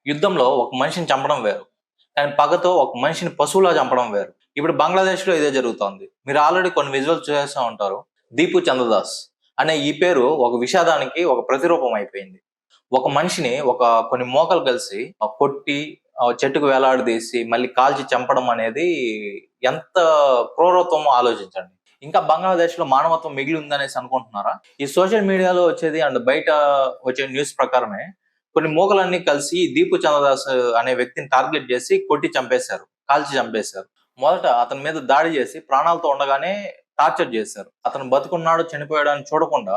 యుద్ధంలో ఒక మనిషిని చంపడం వేరు. కానీ పగతో ఒక మనిషిని పశువులా చంపడం వేరు. ఇప్పుడు బంగ్లాదేశ్‌లో ఇదే జరుగుతోంది. మీరు ఆల్రెడీ కొన్ని విజువల్స్ చూసేసే ఉంటారు. 'దీపు చంద్రదాస్' అనే ఈ పేరు ఒక విషాదానికి ఒక ప్రతిరూపం అయిపోయింది. ఒక మనిషిని కొన్ని మోకలు కలిసి కొట్టి చెట్టుకు వేలాడదీసి మళ్ళీ కాల్చి చంపడం అనేది ఎంత క్రూరత్వమో ఆలోచించండి. ఇంకా బంగ్లాదేశ్‌లో మానవత్వం మిగిలి ఉందనేసి అనుకుంటున్నారా? ఈ సోషల్ మీడియాలో వచ్చేది అండ్ బయట వచ్చే న్యూస్ ప్రకారమే కొన్ని మూకలన్నీ కలిసి దీపు చంద్రదాస్ అనే వ్యక్తిని టార్గెట్ చేసి కొట్టి చంపేశారు. కాల్చి చంపేశారు. మొదట అతని మీద దాడి చేసి ప్రాణాలతో ఉండగానే టార్చర్ చేశారు. అతను బతుకున్నాడు, చనిపోయాడు అని చూడకుండా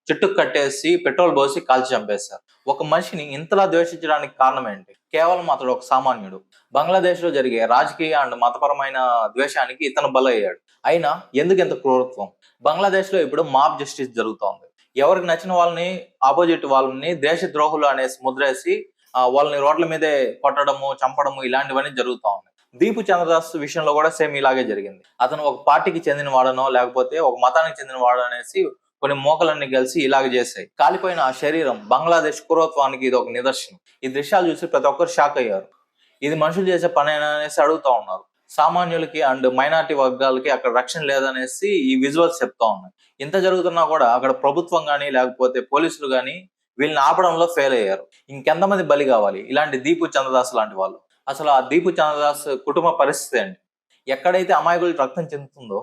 చెట్టుకు కట్టేసి పెట్రోల్ పోసి కాల్చి చంపేశారు. ఒక మనిషిని ఇంతలా ద్వేషించడానికి కారణం ఏంటి? కేవలం అతడు ఒక సామాన్యుడు. బంగ్లాదేశ్ లో జరిగే రాజకీయ అండ్ మతపరమైన ద్వేషానికి ఇతను బలయ్యాడు. అయినా ఎందుకు ఇంత క్రూరత్వం? బంగ్లాదేశ్ లో ఇప్పుడు మాబ్ జస్టిస్ జరుగుతోంది. ఎవరికి నచ్చిన వాళ్ళని, ఆపోజిట్ వాళ్ళని దేశ ద్రోహులు అనేసి ముద్రేసి వాళ్ళని రోడ్ల మీదే కొట్టడము, చంపడము ఇలాంటివన్నీ జరుగుతూ ఉన్నాయి. దీపు చంద్రదాస్ విషయంలో కూడా సేమ్ ఇలాగే జరిగింది. అతను ఒక పార్టీకి చెందిన వాడనో లేకపోతే ఒక మతానికి చెందిన వాడు అనేసి కొన్ని మోకలన్నీ కలిసి ఇలాగ చేశాయి. కాలిపోయిన ఆ శరీరం బంగ్లాదేశ్ క్రూరత్వానికి ఇది ఒక నిదర్శనం. ఈ దృశ్యాలు చూసి ప్రతి ఒక్కరు షాక్ అయ్యారు. ఇది మనుషులు చేసే పనేనా అనేసి అడుగుతా ఉన్నారు. సామాన్యులకి అండ్ మైనారిటీ వర్గాలకి అక్కడ రక్షణ లేదనేసి ఈ విజువల్స్ చెప్తా ఉన్నాయి. ఇంత జరుగుతున్నా కూడా అక్కడ ప్రభుత్వం గానీ లేకపోతే పోలీసులు గానీ వీళ్ళని ఆపడంలో ఫెయిల్ అయ్యారు. ఇంకెంతమంది బలి కావాలి ఇలాంటి దీపు చంద్రదాస్ లాంటి వాళ్ళు? అసలు ఆ దీపు చంద్రదాస్ కుటుంబ పరిస్థితి ఏంటి? ఎక్కడైతే అమాయకులు రక్తం చెందుతుందో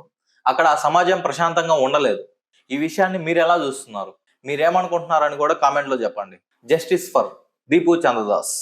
అక్కడ ఆ సమాజం ప్రశాంతంగా ఉండలేదు. ఈ విషయాన్ని మీరు ఎలా చూస్తున్నారు? మీరేమనుకుంటున్నారని కూడా కామెంట్ లో చెప్పండి. Justice for Deepu Chandradas.